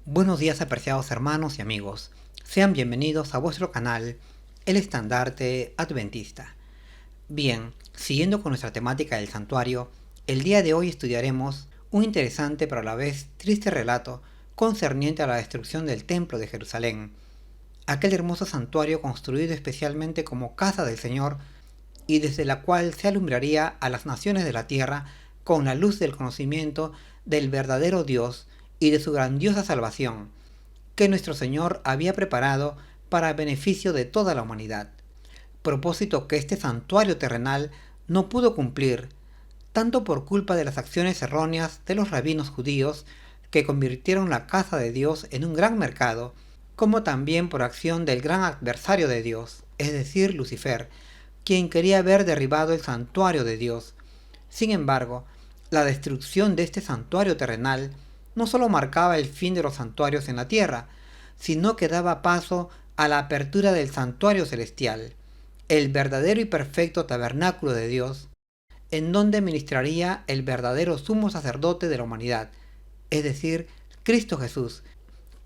Buenos días, apreciados hermanos y amigos. Sean bienvenidos a vuestro canal, El Estandarte Adventista. Bien, siguiendo con nuestra temática del santuario, el día de hoy estudiaremos un interesante pero a la vez triste relato concerniente a la destrucción del Templo de Jerusalén, aquel hermoso santuario construido especialmente como casa del Señor y desde la cual se alumbraría a las naciones de la tierra con la luz del conocimiento del verdadero Dios y de su grandiosa salvación, que nuestro Señor había preparado para beneficio de toda la humanidad. Propósito que este santuario terrenal no pudo cumplir, tanto por culpa de las acciones erróneas de los rabinos judíos que convirtieron la casa de Dios en un gran mercado, como también por acción del gran adversario de Dios, es decir, Lucifer, quien quería ver derribado el santuario de Dios. Sin embargo, la destrucción de este santuario terrenal no solo marcaba el fin de los santuarios en la tierra, sino que daba paso a la apertura del santuario celestial, el verdadero y perfecto tabernáculo de Dios, en donde ministraría el verdadero sumo sacerdote de la humanidad, es decir, Cristo Jesús,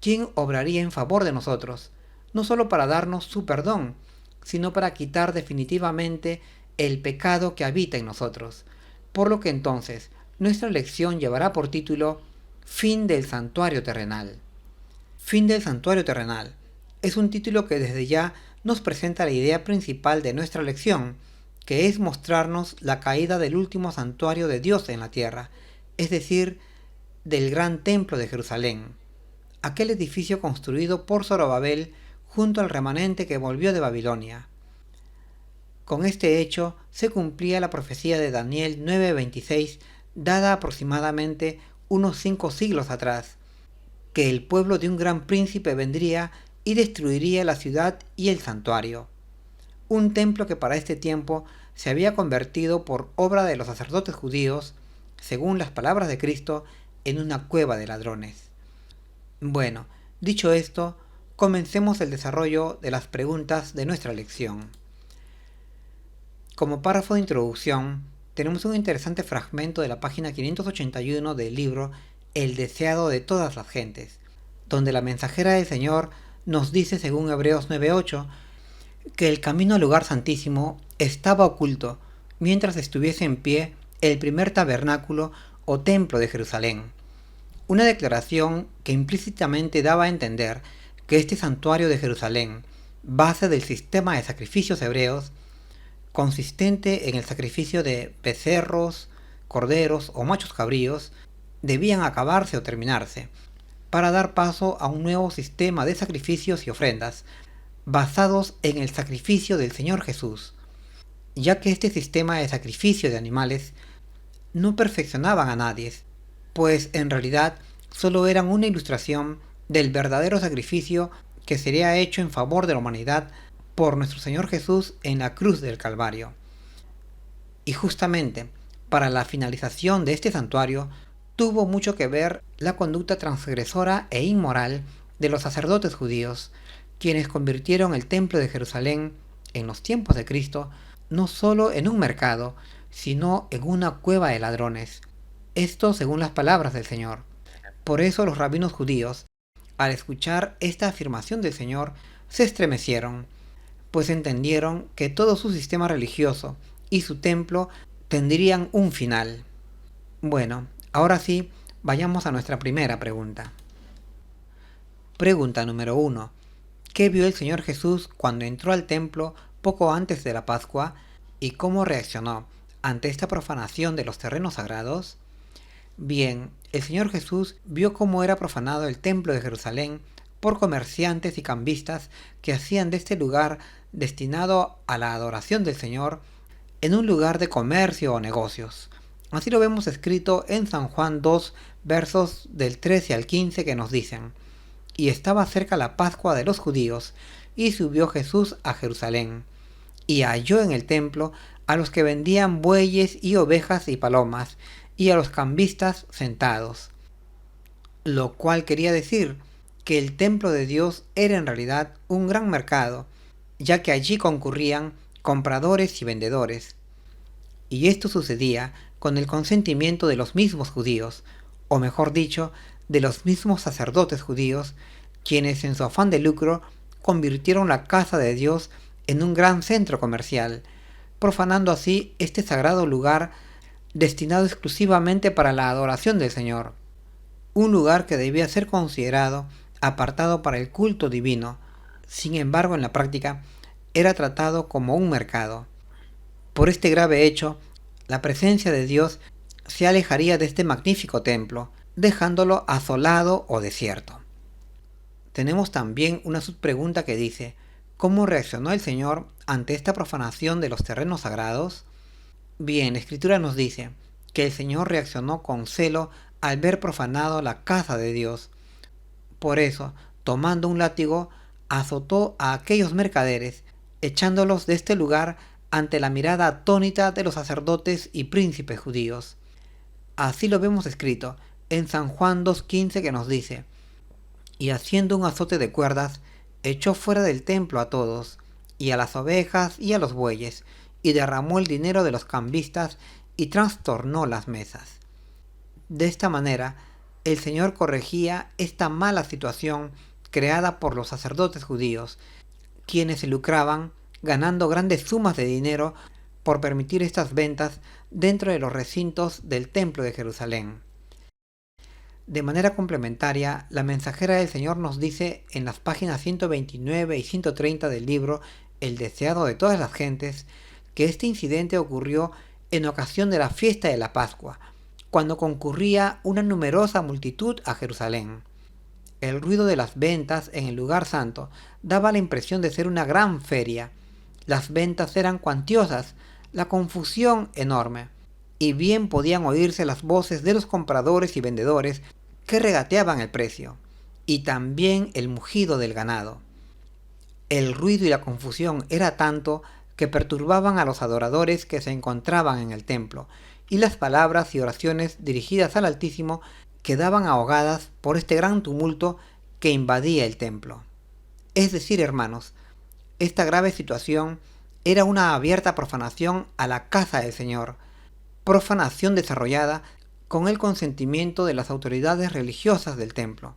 quien obraría en favor de nosotros, no solo para darnos su perdón, sino para quitar definitivamente el pecado que habita en nosotros. Por lo que entonces nuestra lección llevará por título Fin del santuario terrenal. Fin del santuario terrenal es un título que desde ya nos presenta la idea principal de nuestra lección, que es mostrarnos la caída del último santuario de Dios en la tierra, es decir, del gran templo de Jerusalén, aquel edificio construido por Zorobabel junto al remanente que volvió de Babilonia. Con este hecho se cumplía la profecía de Daniel 9:26, dada aproximadamente unos 5 siglos atrás, que el pueblo de un gran príncipe vendría y destruiría la ciudad y el santuario. Un templo que para este tiempo se había convertido por obra de los sacerdotes judíos, según las palabras de Cristo, en una cueva de ladrones. Bueno, dicho esto, comencemos el desarrollo de las preguntas de nuestra lección. Como párrafo de introducción, tenemos un interesante fragmento de la página 581 del libro El deseado de todas las gentes, donde la mensajera del Señor nos dice, según Hebreos 9:8, que el camino al lugar santísimo estaba oculto mientras estuviese en pie el primer tabernáculo o templo de Jerusalén. Una declaración que implícitamente daba a entender que este santuario de Jerusalén, base del sistema de sacrificios hebreos, consistente en el sacrificio de becerros, corderos o machos cabríos, debían acabarse o terminarse, para dar paso a un nuevo sistema de sacrificios y ofrendas, basados en el sacrificio del Señor Jesús, ya que este sistema de sacrificio de animales no perfeccionaban a nadie, pues en realidad solo eran una ilustración del verdadero sacrificio que sería hecho en favor de la humanidad por nuestro Señor Jesús en la cruz del Calvario. Y justamente, para la finalización de este santuario, tuvo mucho que ver la conducta transgresora e inmoral de los sacerdotes judíos, quienes convirtieron el templo de Jerusalén, en los tiempos de Cristo, no solo en un mercado, sino en una cueva de ladrones. Esto según las palabras del Señor. Por eso los rabinos judíos, al escuchar esta afirmación del Señor, se estremecieron, pues entendieron que todo su sistema religioso y su templo tendrían un final. Bueno, ahora sí, vayamos a nuestra primera pregunta. Pregunta número 1. ¿Qué vio el Señor Jesús cuando entró al templo poco antes de la Pascua y cómo reaccionó ante esta profanación de los terrenos sagrados? Bien, el Señor Jesús vio cómo era profanado el templo de Jerusalén por comerciantes y cambistas que hacían de este lugar destinado a la adoración del Señor en un lugar de comercio o negocios. Así lo vemos escrito en San Juan 2, versos del 13 al 15 que nos dicen: Y estaba cerca la Pascua de los judíos, y subió Jesús a Jerusalén, y halló en el templo a los que vendían bueyes y ovejas y palomas, y a los cambistas sentados. Lo cual quería decir que el templo de Dios era en realidad un gran mercado, ya que allí concurrían compradores y vendedores. Y esto sucedía con el consentimiento de los mismos judíos, o mejor dicho, de los mismos sacerdotes judíos, quienes en su afán de lucro convirtieron la casa de Dios en un gran centro comercial, profanando así este sagrado lugar destinado exclusivamente para la adoración del Señor, un lugar que debía ser considerado apartado para el culto divino. Sin embargo, en la práctica, era tratado como un mercado. Por este grave hecho, la presencia de Dios se alejaría de este magnífico templo, dejándolo asolado o desierto. Tenemos también una subpregunta que dice: ¿cómo reaccionó el Señor ante esta profanación de los terrenos sagrados? Bien, la Escritura nos dice que el Señor reaccionó con celo al ver profanado la casa de Dios. Por eso, tomando un látigo, azotó a aquellos mercaderes, echándolos de este lugar ante la mirada atónita de los sacerdotes y príncipes judíos. Así lo vemos escrito en San Juan 2:15, que nos dice: y haciendo un azote de cuerdas, echó fuera del templo a todos, y a las ovejas y a los bueyes, y derramó el dinero de los cambistas, y trastornó las mesas. De esta manera, el Señor corregía esta mala situación creada por los sacerdotes judíos, quienes se lucraban ganando grandes sumas de dinero por permitir estas ventas dentro de los recintos del Templo de Jerusalén. De manera complementaria, la mensajera del Señor nos dice en las páginas 129 y 130 del libro El deseado de todas las gentes, que este incidente ocurrió en ocasión de la fiesta de la Pascua, cuando concurría una numerosa multitud a Jerusalén. El ruido de las ventas en el lugar santo daba la impresión de ser una gran feria. Las ventas eran cuantiosas, la confusión enorme, y bien podían oírse las voces de los compradores y vendedores que regateaban el precio, y también el mugido del ganado. El ruido y la confusión era tanto que perturbaban a los adoradores que se encontraban en el templo, y las palabras y oraciones dirigidas al Altísimo quedaban ahogadas por este gran tumulto que invadía el templo. Es decir, hermanos, esta grave situación era una abierta profanación a la casa del Señor, profanación desarrollada con el consentimiento de las autoridades religiosas del templo.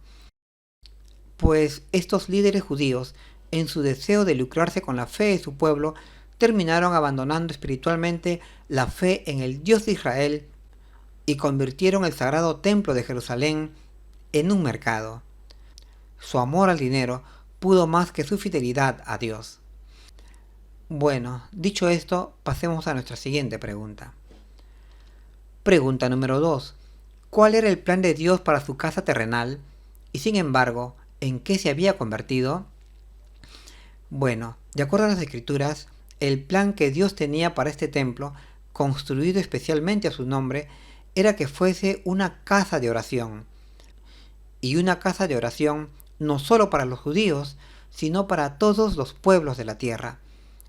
Pues estos líderes judíos, en su deseo de lucrarse con la fe de su pueblo, terminaron abandonando espiritualmente la fe en el Dios de Israel y convirtieron el sagrado templo de Jerusalén en un mercado. Su amor al dinero pudo más que su fidelidad a Dios. Bueno, dicho esto, pasemos a nuestra siguiente pregunta. Pregunta número 2. ¿Cuál era el plan de Dios para su casa terrenal? Y sin embargo, ¿en qué se había convertido? Bueno, de acuerdo a las Escrituras, el plan que Dios tenía para este templo, construido especialmente a su nombre, era que fuese una casa de oración. Y una casa de oración no solo para los judíos, sino para todos los pueblos de la tierra.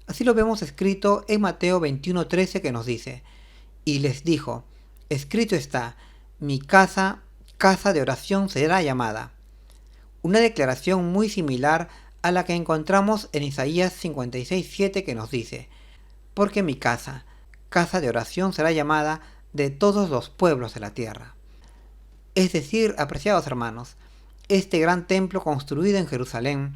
Así lo vemos escrito en Mateo 21:13, que nos dice: y les dijo: escrito está, mi casa, casa de oración será llamada. Una declaración muy similar a la que encontramos en Isaías 56:7, que nos dice: porque mi casa, casa de oración será llamada de todos los pueblos de la tierra. Es decir, apreciados hermanos, este gran templo construido en Jerusalén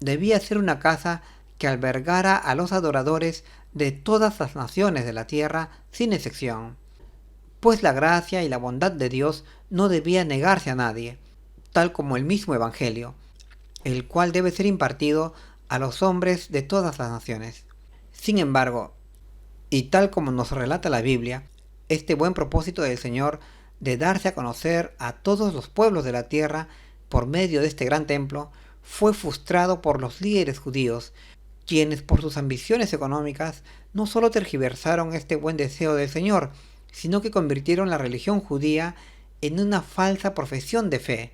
debía ser una casa que albergara a los adoradores de todas las naciones de la tierra sin excepción, pues la gracia y la bondad de Dios no debía negarse a nadie, tal como el mismo Evangelio, el cual debe ser impartido a los hombres de todas las naciones. Sin embargo, y tal como nos relata la Biblia, este buen propósito del Señor de darse a conocer a todos los pueblos de la tierra por medio de este gran templo fue frustrado por los líderes judíos, quienes por sus ambiciones económicas no solo tergiversaron este buen deseo del Señor, sino que convirtieron la religión judía en una falsa profesión de fe,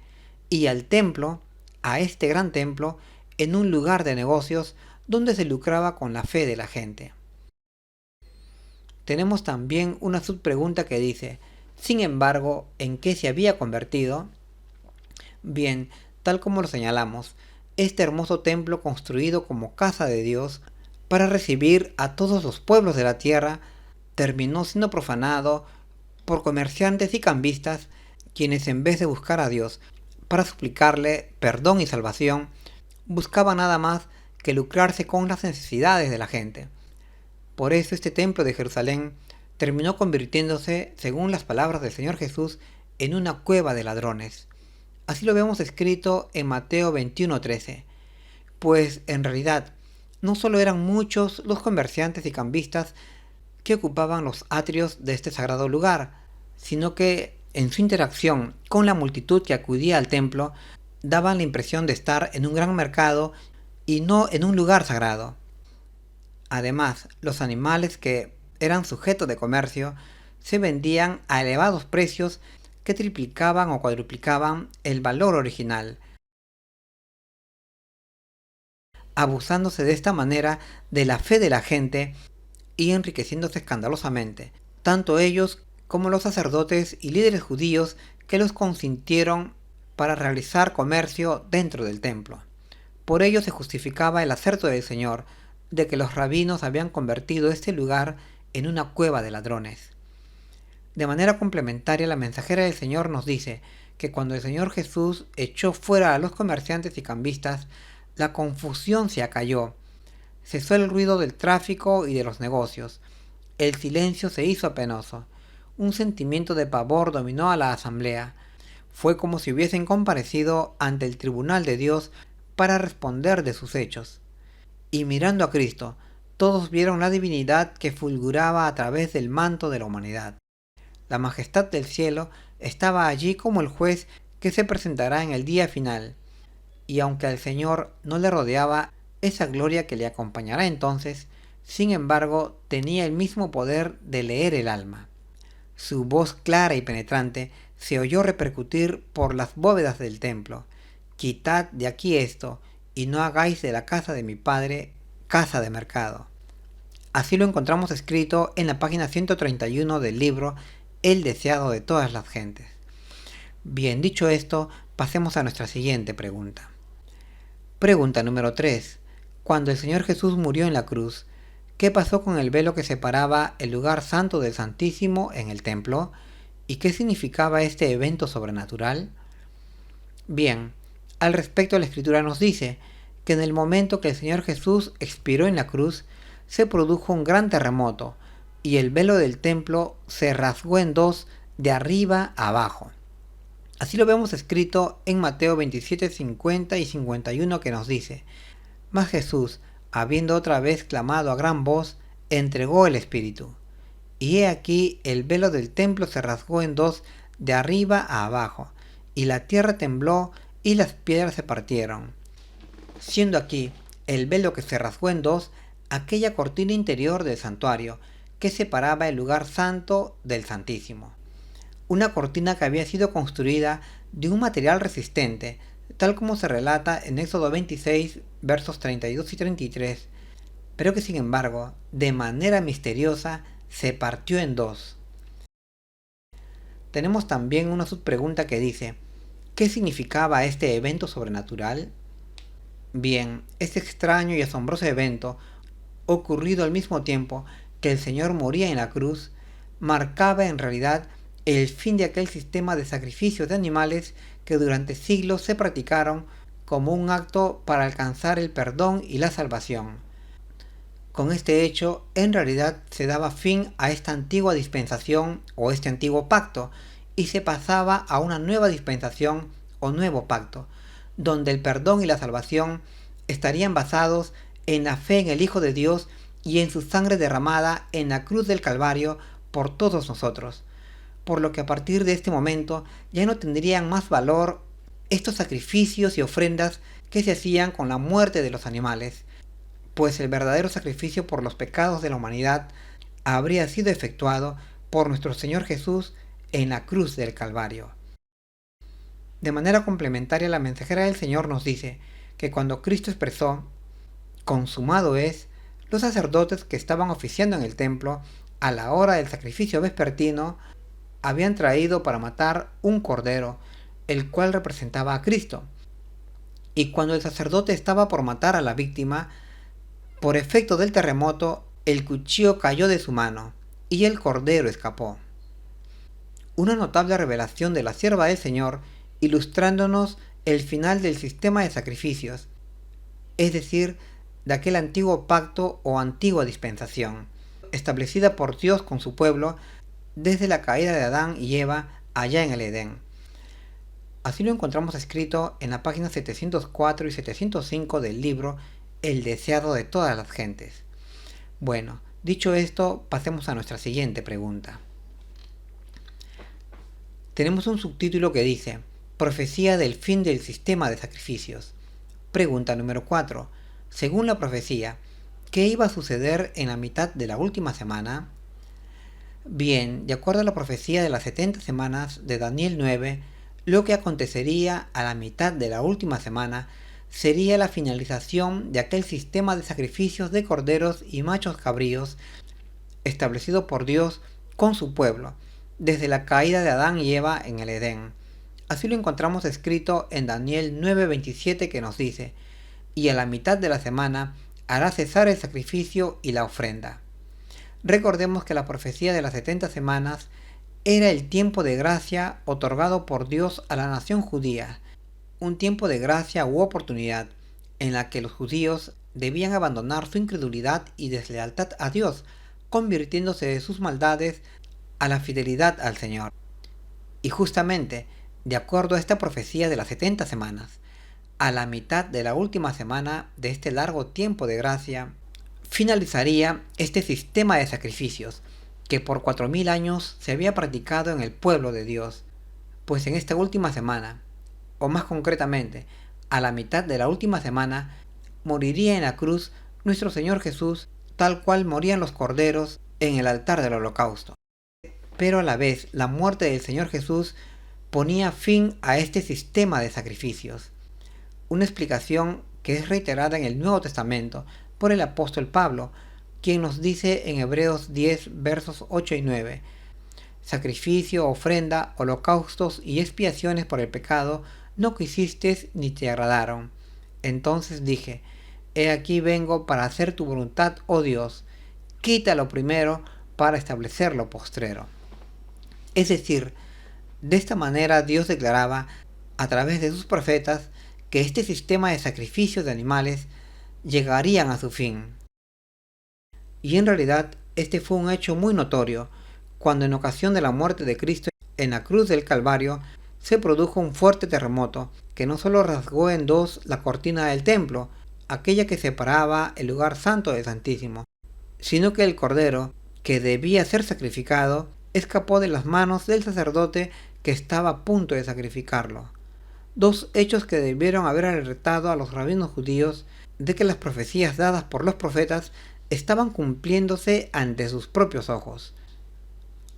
y al templo, a este gran templo, en un lugar de negocios donde se lucraba con la fe de la gente. Tenemos también una subpregunta que dice: sin embargo, ¿en qué se había convertido? Bien, tal como lo señalamos, este hermoso templo construido como casa de Dios para recibir a todos los pueblos de la tierra terminó siendo profanado por comerciantes y cambistas quienes en vez de buscar a Dios para suplicarle perdón y salvación, buscaban nada más que lucrarse con las necesidades de la gente. Por eso este templo de Jerusalén terminó convirtiéndose, según las palabras del Señor Jesús, en una cueva de ladrones. Así lo vemos escrito en Mateo 21:13. Pues en realidad no solo eran muchos los comerciantes y cambistas que ocupaban los atrios de este sagrado lugar, sino que en su interacción con la multitud que acudía al templo daban la impresión de estar en un gran mercado y no en un lugar sagrado. Además, los animales que eran sujetos de comercio se vendían a elevados precios que triplicaban o cuadruplicaban el valor original, abusándose de esta manera de la fe de la gente y enriqueciéndose escandalosamente, tanto ellos como los sacerdotes y líderes judíos que los consintieron para realizar comercio dentro del templo. Por ello se justificaba el aserto del Señor de que los rabinos habían convertido este lugar en una cueva de ladrones. De manera complementaria, la mensajera del Señor nos dice que cuando el Señor Jesús echó fuera a los comerciantes y cambistas, la confusión se acalló, cesó el ruido del tráfico y de los negocios, el silencio se hizo penoso, un sentimiento de pavor dominó a la asamblea. Fue como si hubiesen comparecido ante el tribunal de Dios para responder de sus hechos. Y mirando a Cristo, todos vieron la divinidad que fulguraba a través del manto de la humanidad. La majestad del cielo estaba allí como el juez que se presentará en el día final, y aunque al Señor no le rodeaba esa gloria que le acompañará entonces, sin embargo tenía el mismo poder de leer el alma. Su voz clara y penetrante se oyó repercutir por las bóvedas del templo: «Quitad de aquí esto, y no hagáis de la casa de mi Padre casa de mercado». Así lo encontramos escrito en la página 131 del libro El deseado de todas las gentes. Bien, dicho esto, pasemos a nuestra siguiente pregunta. Pregunta número 3. Cuando el Señor Jesús murió en la cruz, ¿qué pasó con el velo que separaba el lugar santo del Santísimo en el templo? ¿Y qué significaba este evento sobrenatural? Bien, al respecto la Escritura nos dice que en el momento que el Señor Jesús expiró en la cruz, se produjo un gran terremoto y el velo del templo se rasgó en dos de arriba a abajo. Así lo vemos escrito en Mateo 27, 50 y 51, que nos dice: «Mas Jesús, habiendo otra vez clamado a gran voz, entregó el Espíritu. Y he aquí el velo del templo se rasgó en dos de arriba a abajo, y la tierra tembló y las piedras se partieron, siendo aquí el velo que se rasgó en dos aquella cortina interior del santuario que separaba el lugar santo del Santísimo. Una cortina que había sido construida de un material resistente, tal como se relata en Éxodo 26, versos 32 y 33, pero que sin embargo, de manera misteriosa, se partió en dos». Tenemos también una subpregunta que dice: ¿qué significaba este evento sobrenatural? Bien, este extraño y asombroso evento, ocurrido al mismo tiempo que el Señor moría en la cruz, marcaba en realidad el fin de aquel sistema de sacrificios de animales que durante siglos se practicaron como un acto para alcanzar el perdón y la salvación. Con este hecho, en realidad se daba fin a esta antigua dispensación o este antiguo pacto, y se pasaba a una nueva dispensación o nuevo pacto, donde el perdón y la salvación estarían basados en la fe en el Hijo de Dios y en su sangre derramada en la cruz del Calvario por todos nosotros. Por lo que a partir de este momento ya no tendrían más valor estos sacrificios y ofrendas que se hacían con la muerte de los animales, pues el verdadero sacrificio por los pecados de la humanidad habría sido efectuado por nuestro Señor Jesús en la cruz del Calvario. De manera complementaria, la mensajera del Señor nos dice que cuando Cristo expresó «consumado es», los sacerdotes que estaban oficiando en el templo a la hora del sacrificio vespertino habían traído para matar un cordero, el cual representaba a Cristo. Y cuando el sacerdote estaba por matar a la víctima, por efecto del terremoto, el cuchillo cayó de su mano y el cordero escapó. una notable revelación de la sierva del Señor, ilustrándonos el final del sistema de sacrificios, es decir, de aquel antiguo pacto o antigua dispensación, establecida por Dios con su pueblo desde la caída de Adán y Eva allá en el Edén. Así lo encontramos escrito en la página 704 y 705 del libro El deseado de todas las gentes. Bueno, dicho esto, pasemos a nuestra siguiente pregunta. Tenemos un subtítulo que dice Profecía del fin del sistema de sacrificios. Pregunta número 4. Según la profecía, ¿qué iba a suceder en la mitad de la última semana? Bien, de acuerdo a la profecía de las 70 semanas de Daniel 9, lo que acontecería a la mitad de la última semana sería la finalización de aquel sistema de sacrificios de corderos y machos cabríos establecido por Dios con su pueblo, desde la caída de Adán y Eva en el Edén. Así lo encontramos escrito en Daniel 9:27 que nos dice, y a la mitad de la semana hará cesar el sacrificio y la ofrenda. Recordemos que la profecía de las 70 semanas era el tiempo de gracia otorgado por Dios a la nación judía, un tiempo de gracia u oportunidad en la que los judíos debían abandonar su incredulidad y deslealtad a Dios, convirtiéndose de sus maldades a la fidelidad al Señor. Y justamente, de acuerdo a esta profecía de las 70 semanas, a la mitad de la última semana de este largo tiempo de gracia, finalizaría este sistema de sacrificios que por 4000 años se había practicado en el pueblo de Dios, pues en esta última semana, o más concretamente, a la mitad de la última semana, moriría en la cruz nuestro Señor Jesús, tal cual morían los corderos en el altar del holocausto. Pero a la vez, la muerte del Señor Jesús ponía fin a este sistema de sacrificios. Una explicación que es reiterada en el Nuevo Testamento por el apóstol Pablo, quien nos dice en Hebreos 10 versos 8 y 9, sacrificio, ofrenda, holocaustos y expiaciones por el pecado no quisiste ni te agradaron. Entonces dije, he aquí vengo para hacer tu voluntad, oh Dios, quita lo primero para establecer lo postrero. Es decir, de esta manera Dios declaraba a través de sus profetas que este sistema de sacrificios de animales llegarían a su fin. Y en realidad este fue un hecho muy notorio, cuando en ocasión de la muerte de Cristo en la cruz del Calvario se produjo un fuerte terremoto que no solo rasgó en dos la cortina del templo, aquella que separaba el lugar santo del Santísimo, sino que el cordero, que debía ser sacrificado, escapó de las manos del sacerdote que estaba a punto de sacrificarlo. Dos hechos que debieron haber alertado a los rabinos judíos de que las profecías dadas por los profetas estaban cumpliéndose ante sus propios ojos.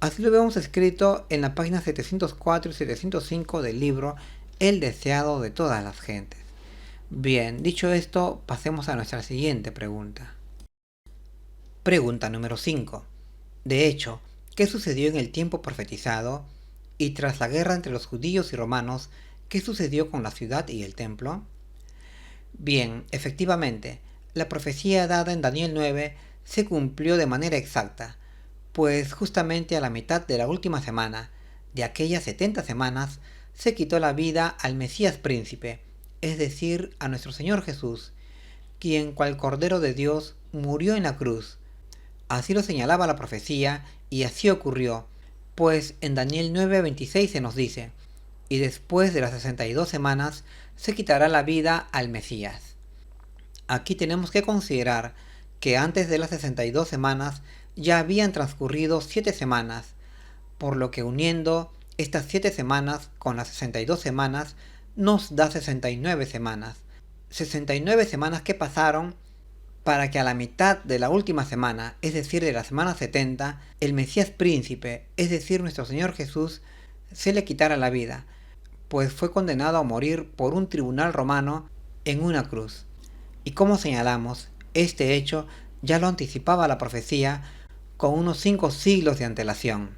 Así lo vemos escrito en la página 704 y 705 del libro El deseado de todas las gentes. Bien, dicho esto, pasemos a nuestra siguiente pregunta. Pregunta número 5. De hecho, ¿qué sucedió en el tiempo profetizado? Y tras la guerra entre los judíos y romanos, ¿qué sucedió con la ciudad y el templo? Bien, efectivamente, la profecía dada en Daniel 9 se cumplió de manera exacta, pues justamente a la mitad de la última semana de aquellas 70 semanas se quitó la vida al Mesías príncipe, es decir, a nuestro Señor Jesús, quien cual Cordero de Dios murió en la cruz. Así lo señalaba la profecía y así ocurrió, pues en Daniel 9:26 se nos dice, y después de las 62 semanas se quitará la vida al Mesías. Aquí tenemos que considerar que antes de las 62 semanas ya habían transcurrido 7 semanas, por lo que uniendo estas 7 semanas con las 62 semanas nos da 69 semanas. 69 semanas que pasaron para que a la mitad de la última semana, es decir, de la semana 70, el Mesías príncipe, es decir, nuestro Señor Jesús, se le quitara la vida, pues fue condenado a morir por un tribunal romano en una cruz. Y como señalamos, este hecho ya lo anticipaba la profecía con unos 5 siglos de antelación.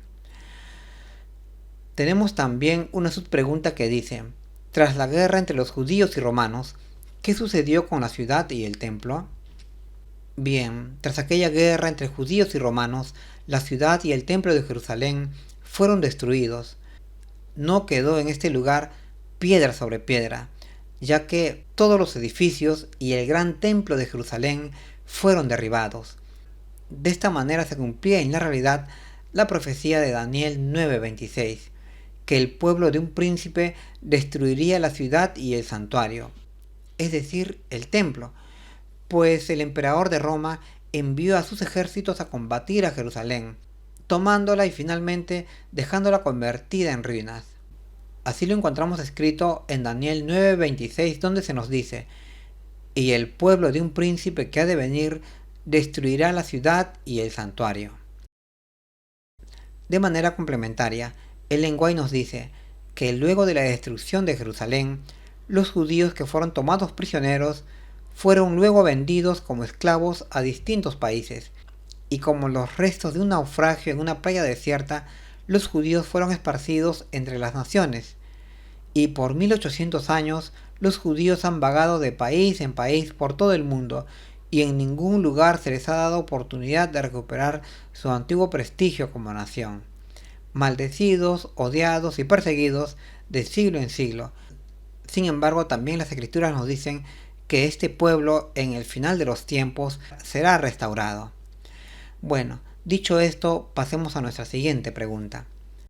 Tenemos también una subpregunta que dice, tras la guerra entre los judíos y romanos, ¿qué sucedió con la ciudad y el templo? Bien, tras aquella guerra entre judíos y romanos, la ciudad y el templo de Jerusalén fueron destruidos. No quedó en este lugar piedra sobre piedra, ya que todos los edificios y el gran templo de Jerusalén fueron derribados. De esta manera se cumplía en la realidad la profecía de Daniel 9:26, que el pueblo de un príncipe destruiría la ciudad y el santuario, es decir, el templo, pues el emperador de Roma envió a sus ejércitos a combatir a Jerusalén, tomándola y finalmente dejándola convertida en ruinas. Así lo encontramos escrito en Daniel 9:26, donde se nos dice: y el pueblo de un príncipe que ha de venir destruirá la ciudad y el santuario. De manera complementaria, el lenguaje nos dice que luego de la destrucción de Jerusalén, los judíos que fueron tomados prisioneros fueron luego vendidos como esclavos a distintos países, y como los restos de un naufragio en una playa desierta, los judíos fueron esparcidos entre las naciones, y por 1800 años los judíos han vagado de país en país por todo el mundo, y en ningún lugar se les ha dado oportunidad de recuperar su antiguo prestigio como nación. Maldecidos, odiados y perseguidos de siglo en siglo. Sin embargo, también las escrituras nos dicen que este pueblo en el final de los tiempos será restaurado. Bueno, dicho esto, pasemos a nuestra siguiente pregunta.